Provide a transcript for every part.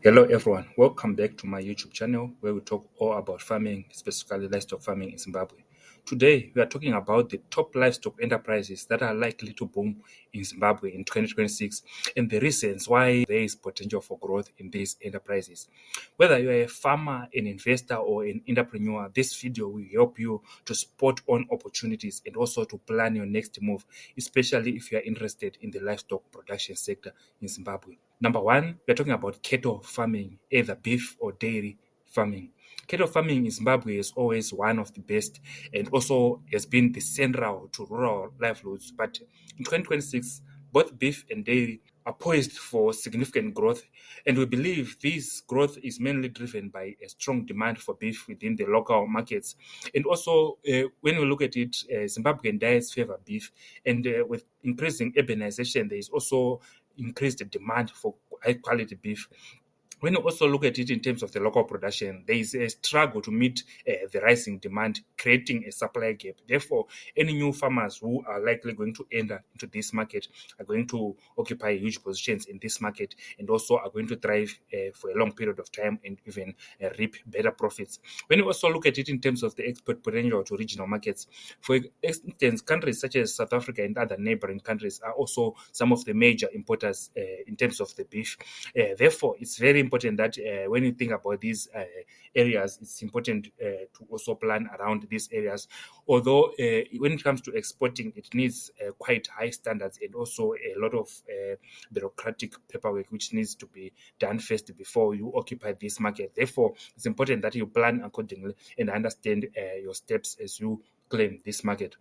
Hello everyone, welcome back to my YouTube channel where we talk all about farming, specifically livestock farming in Zimbabwe. Today we are talking about the top livestock enterprises that are likely to boom in Zimbabwe in 2026 and the reasons why there is potential for growth in these enterprises. Whether you are a farmer, an investor or an entrepreneur, this video will help you to spot on opportunities and also to plan your next move, especially if you are interested in the livestock production sector in Zimbabwe. Number one, we're talking about cattle farming, either beef or dairy farming. Cattle farming in Zimbabwe is always one of the best and also has been the central to rural livelihoods. But in 2026, both beef and dairy are poised for significant growth, and we believe this growth is mainly driven by a strong demand for beef within the local markets. And also, when we look at it, Zimbabwean diets favor beef, and with increasing urbanization, there is also increased demand for high quality beef. When you also look at it in terms of the local production, there is a struggle to meet the rising demand, creating a supply gap. Therefore, any new farmers who are likely going to enter into this market are going to occupy huge positions in this market and also are going to thrive for a long period of time and even reap better profits. When you also look at it in terms of the export potential to regional markets, for instance, countries such as South Africa and other neighboring countries are also some of the major importers in terms of the beef. Therefore, it's very important that when you think about these areas, it's important to also plan around these areas. Although when it comes to exporting, it needs quite high standards and also a lot of bureaucratic paperwork which needs to be done first before you occupy this market. Therefore, it's important that you plan accordingly and understand your steps as you claim this market.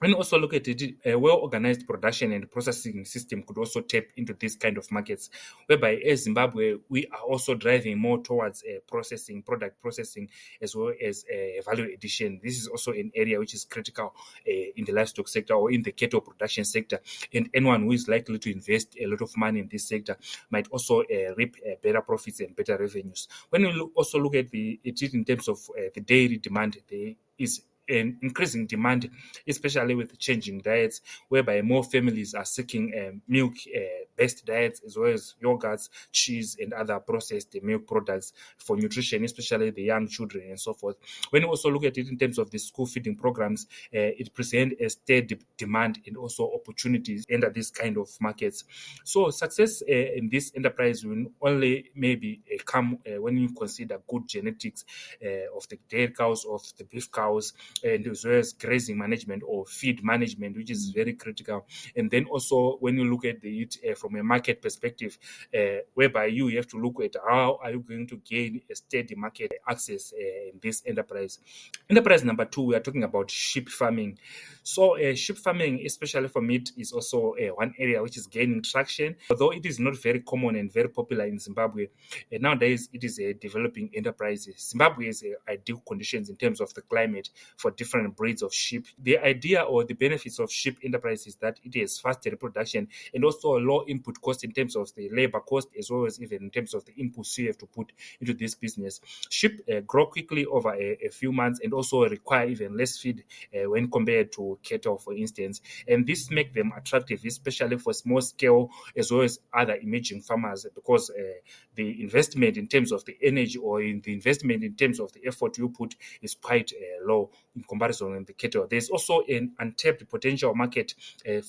When you also look at it, a well-organized production and processing system could also tap into this kind of markets, whereby as Zimbabwe, we are also driving more towards product processing, as well as value addition. This is also an area which is critical in the livestock sector or in the cattle production sector. And anyone who is likely to invest a lot of money in this sector might also reap better profits and better revenues. When you also look at it in terms of the dairy demand, there is an increasing demand, especially with changing diets, whereby more families are seeking milk-based diets, as well as yogurts, cheese, and other processed milk products for nutrition, especially the young children and so forth. When you also look at it in terms of the school feeding programs, it presents a steady demand and also opportunities enter this kind of markets. So success in this enterprise will only maybe come when you consider good genetics of the dairy cows, of the beef cows, and as well as grazing management or feed management, which is very critical. And then also when you look at it from a market perspective, whereby you have to look at how are you going to gain a steady market access in this enterprise. Enterprise number two, we are talking about sheep farming. So sheep farming, especially for meat, is also one area which is gaining traction, although it is not very common and very popular in Zimbabwe. Nowadays, it is a developing enterprise. Zimbabwe has ideal conditions in terms of the climate for different breeds of sheep. The idea or the benefits of sheep enterprise is that it has fast reproduction and also a low input cost in terms of the labor cost, as well as even in terms of the inputs you have to put into this business. Sheep grow quickly over a few months and also require even less feed when compared to cattle, for instance. And this makes them attractive, especially for small scale as well as other emerging farmers, because the investment in terms of the energy or in the investment in terms of the effort you put is quite low in comparison with the cattle. There's also an untapped potential market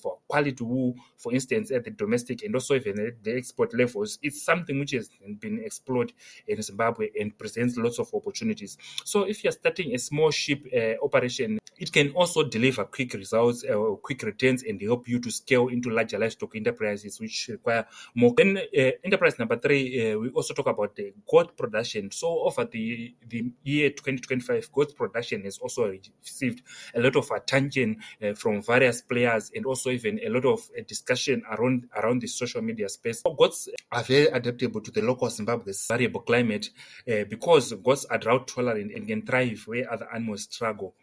for quality wool, for instance, at the domestic and also even at the export levels. It's something which has been explored in Zimbabwe and presents lots of opportunities. So if you're starting a small sheep operation, it can also deliver quick results or quick returns and help you to scale into larger livestock enterprises, which require more. Then enterprise number three, we also talk about the goat production. So over the year 2025, goat production has also received a lot of attention from various players and also even a lot of discussion around the social media space. Goats are very adaptable to the local Zimbabwe's variable climate because goats are drought tolerant and can thrive where other animals struggle.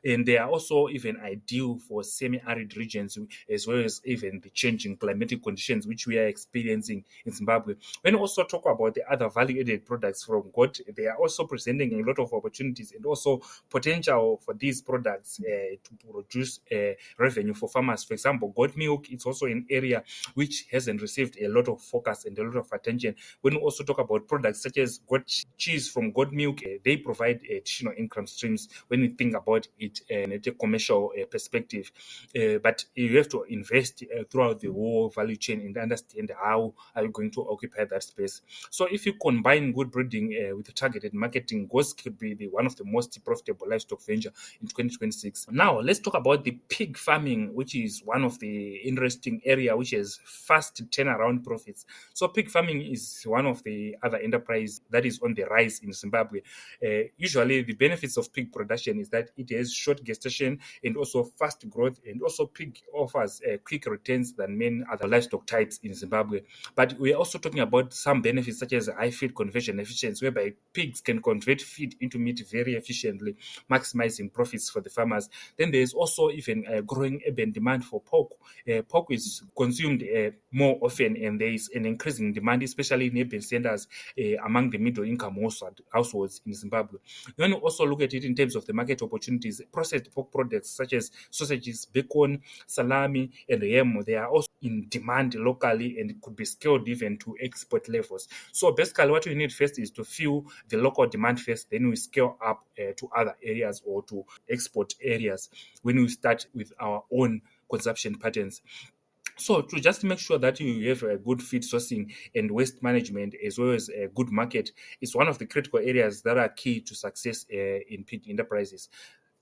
And they are also even ideal for semi-arid regions, as well as even the changing climatic conditions which we are experiencing in Zimbabwe. When we also talk about the other value-added products from goat, they are also presenting a lot of opportunities and also potential for these products to produce revenue for farmers. For example, goat milk is also an area which hasn't received a lot of focus and a lot of attention. When we also talk about products such as goat cheese from goat milk, they provide additional income streams when we think about it at a commercial perspective. But you have to invest throughout the whole value chain and understand how are you going to occupy that space. So if you combine good breeding with targeted marketing, goats could be one of the most profitable livestock venture in 2026. Now, let's talk about the pig farming, which is one of the interesting area which has fast turnaround profits. So pig farming is one of the other enterprise that is on the rise in Zimbabwe. Usually, the benefits of pig production is that it has short gestation and also fast growth, and also pig offers quick returns than many other livestock types in Zimbabwe. But we are also talking about some benefits such as high feed conversion efficiency, whereby pigs can convert feed into meat very efficiently, maximizing profits for the farmers. Then there is also even a growing urban demand for pork. Pork is consumed more often, and there is an increasing demand, especially in urban centers among the middle-income households in Zimbabwe. When you also look at it in terms of the market opportunities, processed pork products such as sausages, bacon, salami, and ham, they are also in demand locally and could be scaled even to export levels. So basically what we need first is to fill the local demand first, then we scale up to other areas or to export areas when we start with our own consumption patterns. So to just make sure that you have a good feed sourcing and waste management as well as a good market is one of the critical areas that are key to success in pig enterprises.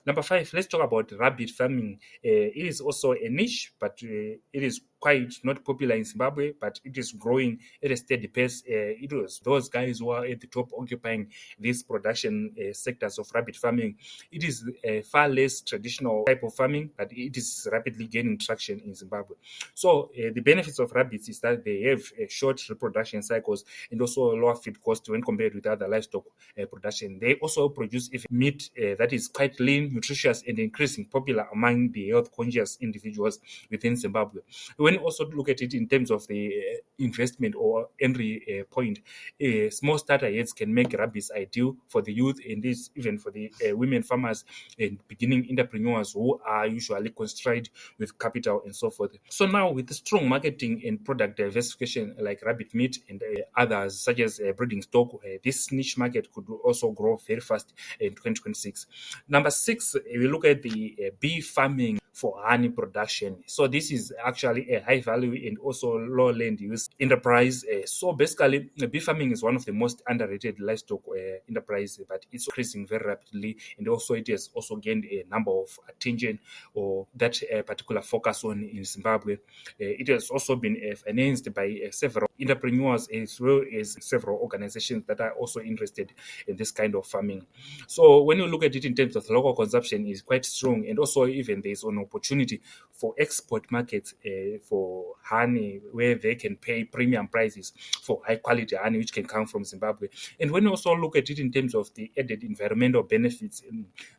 Number 5, let's talk about rabbit farming. It is also a niche, but it is quite not popular in Zimbabwe, but it is growing at a steady pace. It was those guys who are at the top occupying these production sectors of rabbit farming. It is a far less traditional type of farming, but it is rapidly gaining traction in Zimbabwe. So the benefits of rabbits is that they have short reproduction cycles and also lower feed cost when compared with other livestock production. They also produce meat that is quite lean, nutritious, and increasingly popular among the health conscious individuals within Zimbabwe. When you also look at it in terms of the investment or entry point, small starter heads can make rabbits ideal for the youth and this even for the women farmers and beginning entrepreneurs who are usually constrained with capital and so forth. So now with strong marketing and product diversification like rabbit meat and others such as breeding stock, this niche market could also grow very fast in 2026. Number 6, we look at the bee farming for honey production. So this is actually a high value and also low land use enterprise. So basically, bee farming is one of the most underrated livestock enterprise, but it's increasing very rapidly, and also it has also gained a number of attention or that particular focus on in Zimbabwe. It has also been financed by several entrepreneurs as well as several organizations that are also interested in this kind of farming. So when you look at it in terms of local consumption is quite strong, and also even there's an opportunity for export markets for honey where they can pay premium prices for high quality honey which can come from Zimbabwe. And when you also look at it in terms of the added environmental benefits,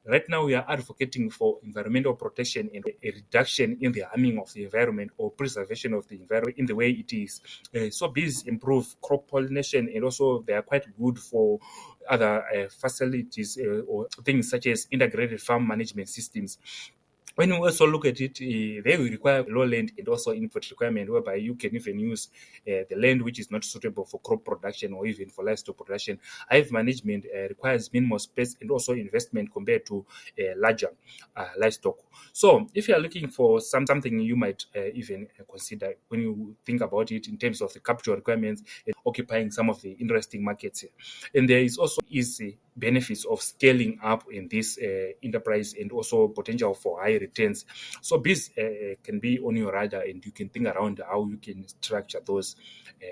right now we are advocating for environmental protection and a reduction in the harming of the environment or preservation of the environment in the way it is. So bees improve crop pollination, and also they are quite good for other facilities or things such as integrated farm management systems. When you also look at it, they will require low land and also input requirement, whereby you can even use the land which is not suitable for crop production or even for livestock production. Hive management requires minimal space and also investment compared to larger livestock. So if you are looking for something you might even consider when you think about it in terms of the capital requirements and occupying some of the interesting markets here. And there is also easy benefits of scaling up in this enterprise and also potential for high returns. So this can be on your radar, and you can think around how you can structure those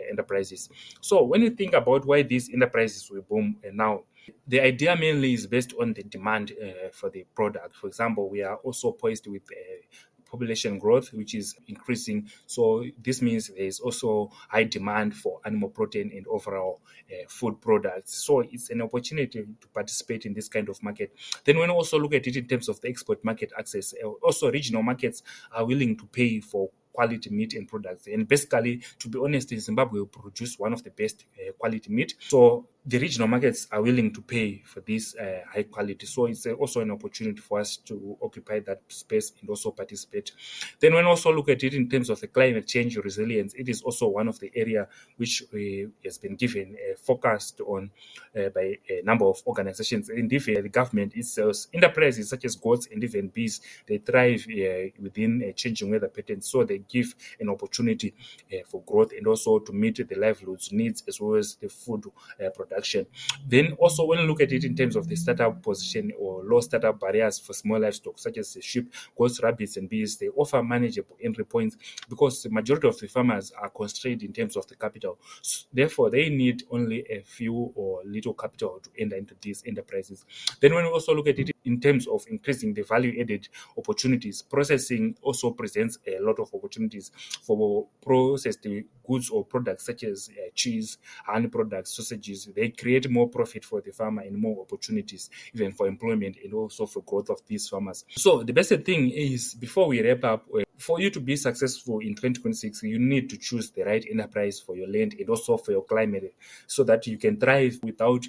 enterprises. So when you think about why these enterprises will boom now, the idea mainly is based on the demand for the product. For example, we are also poised with population growth, which is increasing. So this means there is also high demand for animal protein and overall food products. So it's an opportunity to participate in this kind of market. Then when we also look at it in terms of the export market access, also regional markets are willing to pay for quality meat and products. And basically, to be honest, in Zimbabwe, we produce one of the best quality meat. So the regional markets are willing to pay for this high quality. So it's also an opportunity for us to occupy that space and also participate. Then when we also look at it in terms of the climate change resilience, it is also one of the area which has been given focused on by a number of organizations. And even the government itself, enterprises such as goats and even bees, they thrive within changing weather patterns. So they give an opportunity for growth and also to meet the livelihoods needs as well as the food production. Then also when you look at it in terms of the startup position or low startup barriers for small livestock such as sheep, goats, rabbits and bees, they offer manageable entry points because the majority of the farmers are constrained in terms of the capital. Therefore, they need only a few or little capital to enter into these enterprises. Then when we also look at it in terms of increasing the value added opportunities, processing also presents a lot of opportunities for processed goods or products such as cheese, honey products, sausages. They create more profit for the farmer and more opportunities even for employment and also for growth of these farmers. So the best thing is, before we wrap up, for you to be successful in 2026, you need to choose the right enterprise for your land and also for your climate so that you can thrive without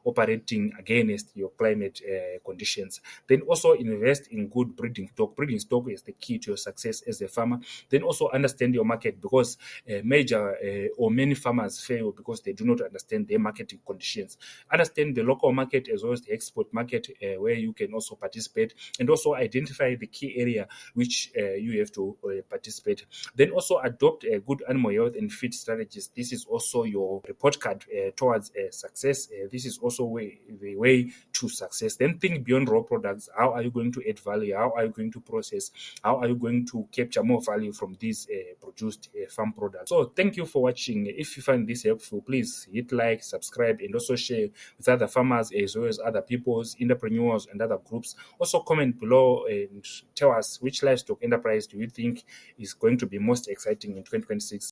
operating against your climate conditions. Then also invest in good breeding stock. Breeding stock is the key to your success as a farmer. Then also understand your market, because many farmers fail because they do not understand their marketing conditions. Understand the local market as well as the export market where you can also participate, and also identify the key area which you have to participate. Then also adopt a good animal health and feed strategies. This is also your report card towards success. This is also the way to success. Then think beyond raw products. How are you going to add value? How are you going to process? How are you going to capture more value from these produced farm products? So thank you for watching. If you find this helpful, please hit like, subscribe, and also share with other farmers as well as other peoples, entrepreneurs, and other groups. Also comment below and tell us which livestock enterprise do you think is going to be most exciting in 2026.